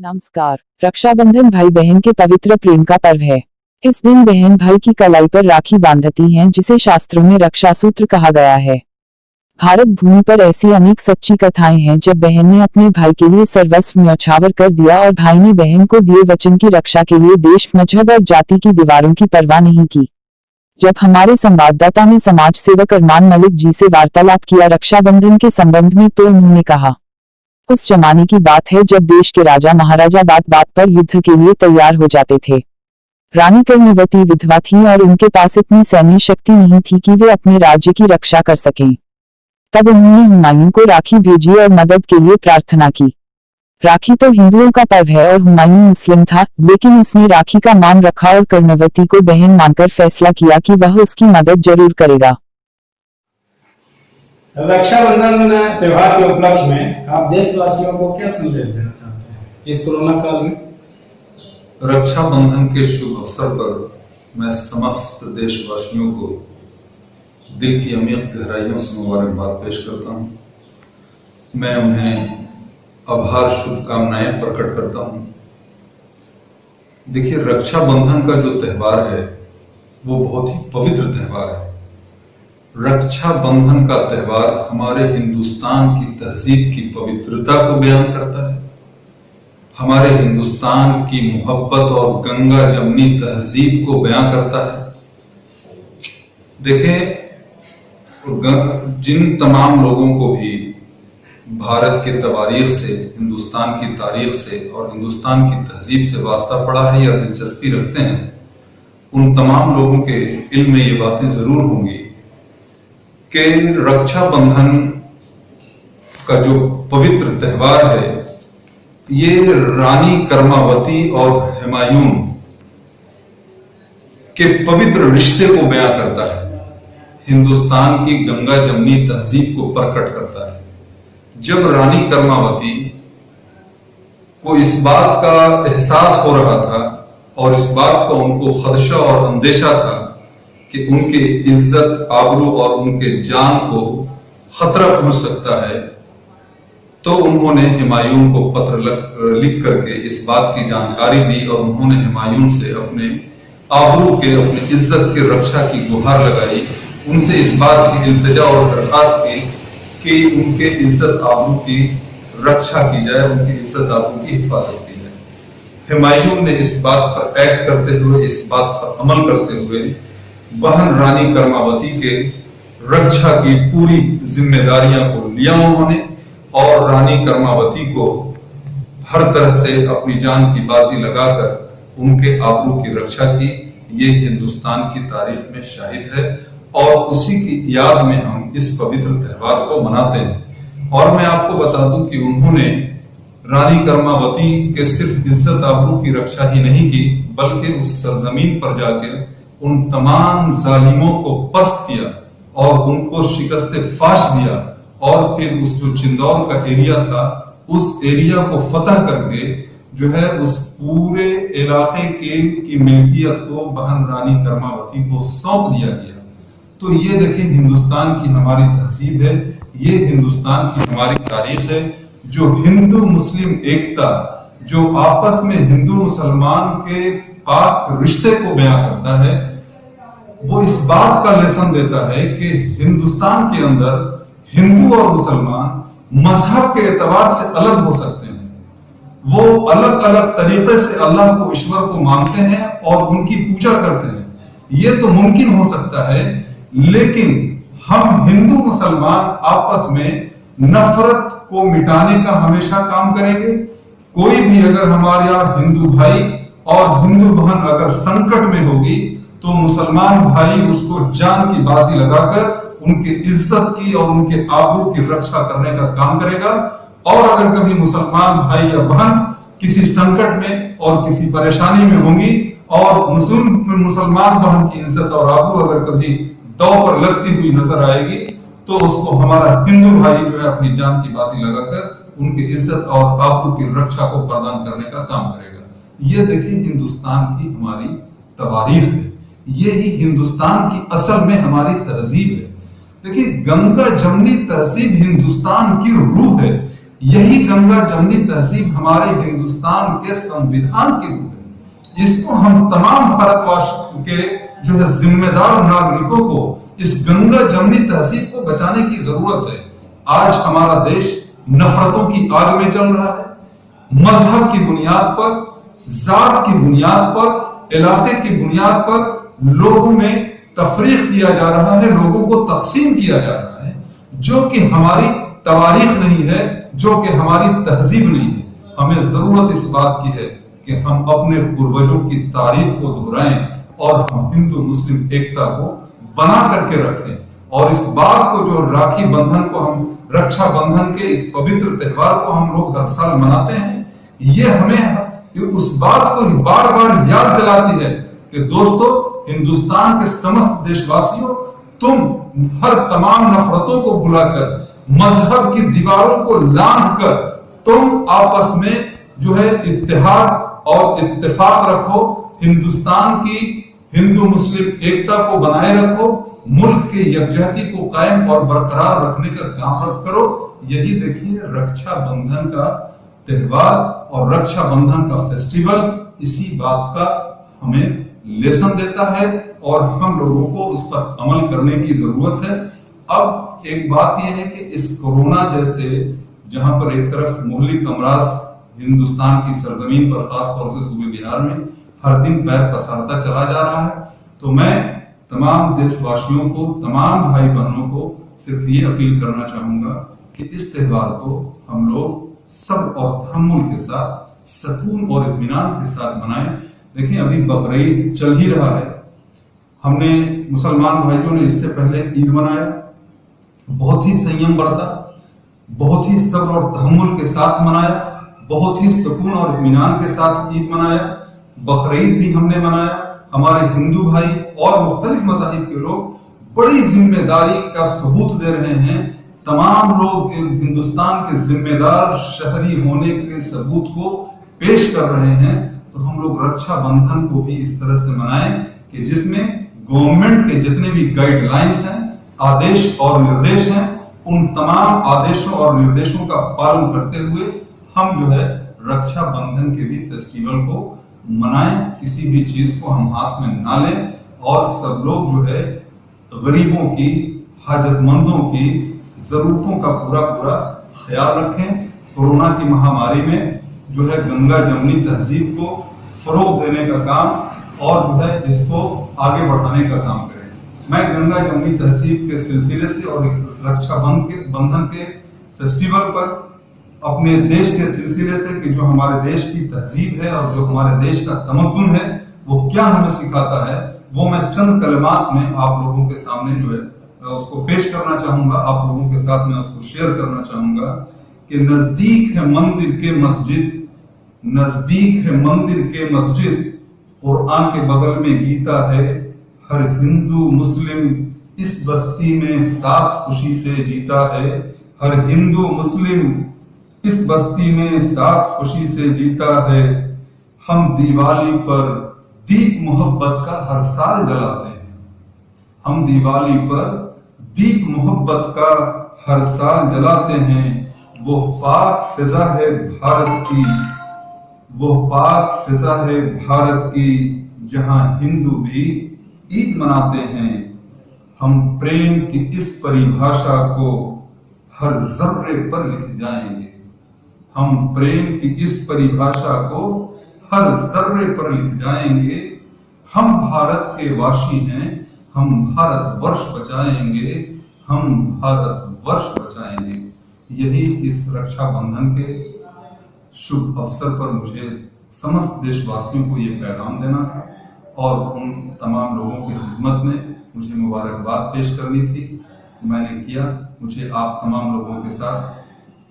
नमस्कार। रक्षाबंधन भाई बहन के पवित्र प्रेम का पर्व है। इस दिन बहन भाई की कलाई पर राखी बांधती हैं, जिसे शास्त्रों में रक्षा सूत्र कहा गया है। भारत भूमि पर ऐसी अनेक सच्ची कथाएं हैं जब बहन ने अपने भाई के लिए सर्वस्व न्यौछावर कर दिया और भाई ने बहन को दिए वचन की रक्षा के लिए देश, मजहब और जाति की दीवारों की परवाह नहीं की। जब हमारे संवाददाता ने समाज सेवक अरमान मलिक जी से वार्तालाप किया रक्षाबंधन के संबंध में, तो उन्होंने कहा, उस जमाने की बात है जब देश के राजा महाराजा बात बात पर युद्ध के लिए तैयार हो जाते थे। रानी कर्मवती विधवा थी और उनके पास इतनी सैन्य शक्ति नहीं थी कि वे अपने राज्य की रक्षा कर सकें। तब उन्होंने हुमायूं को राखी भेजी और मदद के लिए प्रार्थना की। राखी तो हिंदुओं का पर्व है और हुमायूं मुस्लिम था, लेकिन उसने राखी का मान रखा और कर्मवती को बहन मानकर फैसला किया कि वह उसकी मदद जरूर करेगा। रक्षाबंधन त्योहार के उपलक्ष्य में आप देशवासियों को क्या संदेश देना चाहते हैं इस कोरोना काल में? रक्षाबंधन के शुभ अवसर पर मैं समस्त देशवासियों को दिल की अमीर गहराइयों से मुबारकबाद पेश करता हूं। मैं उन्हें आभार शुभकामनाएं प्रकट करता हूं। देखिए, रक्षाबंधन का जो त्योहार है वो बहुत ही पवित्र त्योहार है। रक्षाबंधन का त्योहार हमारे हिंदुस्तान की तहजीब की पवित्रता को बयान करता है, हमारे हिंदुस्तान की मोहब्बत और गंगा जमनी तहजीब को बयान करता है। देखें, जिन तमाम लोगों को भी भारत के तवारीख से, हिंदुस्तान की तारीख से और हिंदुस्तान की तहजीब से वास्ता पड़ा है या दिलचस्पी रखते हैं, उन तमाम लोगों के इल्म में ये बातें जरूर होंगी कि रक्षाबंधन का जो पवित्र त्योहार है ये रानी कर्मावती और हुमायूं के पवित्र रिश्ते को बयां करता है, हिंदुस्तान की गंगा जमनी तहजीब को प्रकट करता है। जब रानी कर्मावती को इस बात का एहसास हो रहा था और इस बात का उनको खदशा और अंदेशा था कि उनके इज्जत, आबरू और उनके जान को खतरा पहुंच सकता है, तो उन्होंने हुमायूं को पत्र लिख करके इस बात की जानकारी दी और उन्होंने हुमायूं से अपने आबरू के, अपने इज्जत के रक्षा की गुहार लगाई। उनसे इस बात की इल्तिजा और दरखास्त की कि उनके इज्जत आबरू की रक्षा की जाए, उनकी इज्जत आबरू की हिफाजत की जाए। हुमायूं ने इस बात पर एक्ट करते हुए, इस बात पर अमल करते हुए बहन रानी कर्मावती के रक्षा की पूरी जिम्मेदारियां को लिया उन्होंने और रानी कर्मावती को हर तरह से अपनी जान की बाजी लगाकर उनके आबरू की रक्षा की। ये हिंदुस्तान की तारीख में शाहिद है और उसी की याद में हम इस पवित्र त्योहार को मनाते हैं। और मैं आपको बता दूं कि उन्होंने रानी कर्मावती के सिर्फ इज्जत आबरू की रक्षा ही नहीं की, बल्कि उस सरजमीन पर जाकर उन तमाम जालिमों को पस्त किया और उनको शिकस्त फाश दिया और फिर उस जो चिंदौर का एरिया था उस एरिया को फतह करके जो है उस पूरे इलाके की मिल्कियत को बहन रानी कर्मावती को सौंप दिया गया। तो ये देखिए, हिंदुस्तान की हमारी तहजीब है, ये हिंदुस्तान की हमारी तारीख है। जो हिंदू मुस्लिम एकता, जो आपस में हिंदू मुसलमान के पाक रिश्ते को बयां करता है, वो इस बात का लेसन देता है कि हिंदुस्तान के अंदर हिंदू और मुसलमान मजहब के एतबार से अलग हो सकते हैं, वो अलग अलग तरीके से अल्लाह को, ईश्वर को मानते हैं और उनकी पूजा करते हैं। ये तो मुमकिन हो सकता है, लेकिन हम हिंदू मुसलमान आपस में नफरत को मिटाने का हमेशा काम करेंगे। कोई भी अगर हमारे यहाँ हिंदू भाई और हिंदू बहन अगर संकट में होगी तो मुसलमान भाई उसको जान की बाजी लगाकर उनकी इज्जत की और उनके आबरू की रक्षा करने का काम करेगा। और अगर कभी मुसलमान भाई या बहन किसी संकट में और किसी परेशानी में होंगी और मुसलमान बहन की इज्जत और आबरू अगर कभी दांव पर लगती हुई नजर आएगी, तो उसको हमारा हिंदू भाई जो है अपनी जान की बाजी लगाकर उनकी इज्जत और आबरू की रक्षा को प्रदान करने का काम करेगा। ये देखिए, हिंदुस्तान की हमारी तवारीख है, ये ही हिंदुस्तान की असल में हमारी तहजीब है। देखिए, गंगा जमनी तहजीब हिंदुस्तान की रूह है। यही गंगा जमनी तहजीब हमारे हिंदुस्तान के संविधान की रूह है। इसको हम तमाम भारतवासियों के जो है जिम्मेदार नागरिकों को इस गंगा जमनी तहजीब को बचाने की जरूरत है। आज हमारा देश नफरतों की आग में चल रहा है। मजहब की बुनियाद पर, जात की बुनियाद पर, इलाके की बुनियाद पर लोगों में तफरीक किया जा रहा है, लोगों को तकसीम किया जा रहा है, जो कि हमारी तवारीख नहीं है, जो कि हमारी तहजीब नहीं है। हमें जरूरत इस बात की है कि हम अपने पूर्वजों की तारीख को दोहराएं और हम हिंदू मुस्लिम एकता को बना करके रखें। और इस बात को, जो राखी बंधन को हम, रक्षा बंधन के इस पवित्र त्योहार को हम लोग हर साल मनाते हैं, ये हमें उस बात को बार बार याद दिलाती है कि दोस्तों, हिंदुस्तान के समस्त देशवासियों, तुम हर तमाम नफरतों को भुलाकर, मजहब की दीवारों को लांघ कर तुम आपस में जो है इत्तेहाद और इत्तेफाक रखो, हिंदुस्तान की हिंदू मुस्लिम एकता को बनाए रखो, मुल्क के यकजहती को कायम और बरकरार रखने का काम करो। यही देखिए रक्षा बंधन का त्योहार और रक्षा बंधन का फेस्टिवल इसी बात का हमें लेसन देता है और हम लोगों को उस पर अमल करने की जरूरत है। अब एक बात यह है कि इस कोरोना जैसे, जहां पर एक तरफ मुहलिक अमराज हिंदुस्तान की सरजमीन पर, खासतौर से सूबे बिहार में हर दिन पैर पसारता चला जा रहा है, तो मैं तमाम देशवासियों को, तमाम भाई बहनों को सिर्फ ये अपील करना चाहूंगा कि इस त्योहार को हम लोग सब और तहम्मुल के साथ, सुकून और इत्मीनान के साथ मनाएं। देखिए अभी बकरीद चल ही रहा है। हमने मुसलमान भाइयों ने इससे पहले ईद मनाया, बहुत ही संयम बरता, बहुत ही सब्र और तहम्मुल के साथ मनाया, बहुत ही सुकून और इत्मीनान के साथ ईद मनाया। बकरीद भी हमने मनाया। हमारे हिंदू भाई और मुख्तलिफ मज़ाहिब के लोग बड़ी जिम्मेदारी का सबूत दे रहे हैं। तमाम लोग हिंदुस्तान के जिम्मेदार शहरी होने के सबूत को पेश कर रहे हैं। तो हम लोग रक्षा बंधन को भी इस तरह से मनाएं कि जिसमें गवर्नमेंट के जितने भी गाइडलाइंस हैं, आदेश और निर्देश हैं, उन तमाम आदेशों और निर्देशों का पालन करते हुए हम जो है रक्षा बंधन के भी फेस्टिवल को मनाएं। किसी भी चीज को हम हाथ में ना लें और सब लोग जो है गरीबों की, हाजतमंदों की जरूरतों का पूरा पूरा ख्याल रखें। कोरोना की महामारी में जो है गंगा जमनी तहजीब को फरोग देने का काम और जो है इसको आगे बढ़ाने का काम करें। मैं गंगा जमनी तहजीब के सिलसिले से और रक्षा बंधन के फेस्टिवल पर अपने देश के सिलसिले से कि जो हमारे देश की तहजीब है और जो हमारे देश का तमद्दुन है वो क्या हमें सिखाता है, वो मैं चंद कलमात में आप लोगों के सामने जो है उसको पेश करना चाहूंगा। आप लोगों के साथ में उसको शेयर करना चाहूंगा कि नजदीक है मंदिर के मस्जिद, नजदीक है मंदिर के मस्जिद, कुरान के बगल में गीता है, हर हिंदू मुस्लिम इस बस्ती में साथ खुशी से जीता है, हर हिंदू मुस्लिम इस बस्ती में साथ खुशी से जीता है। हम दिवाली पर दीप मोहब्बत का हर साल जलाते हैं, हम दिवाली पर दीप मोहब्बत का हर साल जलाते हैं। वो पाक फिजा है भारत की, वो पाक फिजा है भारत की, जहां हिंदू भी ईद मनाते हैं। हम प्रेम की इस परिभाषा को हर जर्रे पर लिख जाएंगे, हम प्रेम की इस परिभाषा को हर जर्रे पर लिख जाएंगे। हम भारत के वासी हैं, हम भारत वर्ष बचाएंगे, हम भारत वर्ष बचाएंगे। यही इस रक्षा बंधन के शुभ अवसर पर मुझे समस्त देशवासियों को ये पैगाम देना था और उन तमाम लोगों की खिदमत में मुझे मुबारकबाद पेश करनी थी। मैंने किया। मुझे आप तमाम लोगों के साथ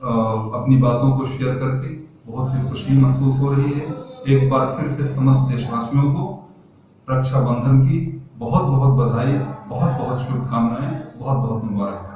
अपनी बातों को शेयर करके बहुत ही खुशी महसूस हो रही है। एक बार फिर से समस्त देशवासियों को रक्षाबंधन की बहुत बहुत बधाई, बहुत बहुत शुभकामनाएं, बहुत बहुत मुबारक।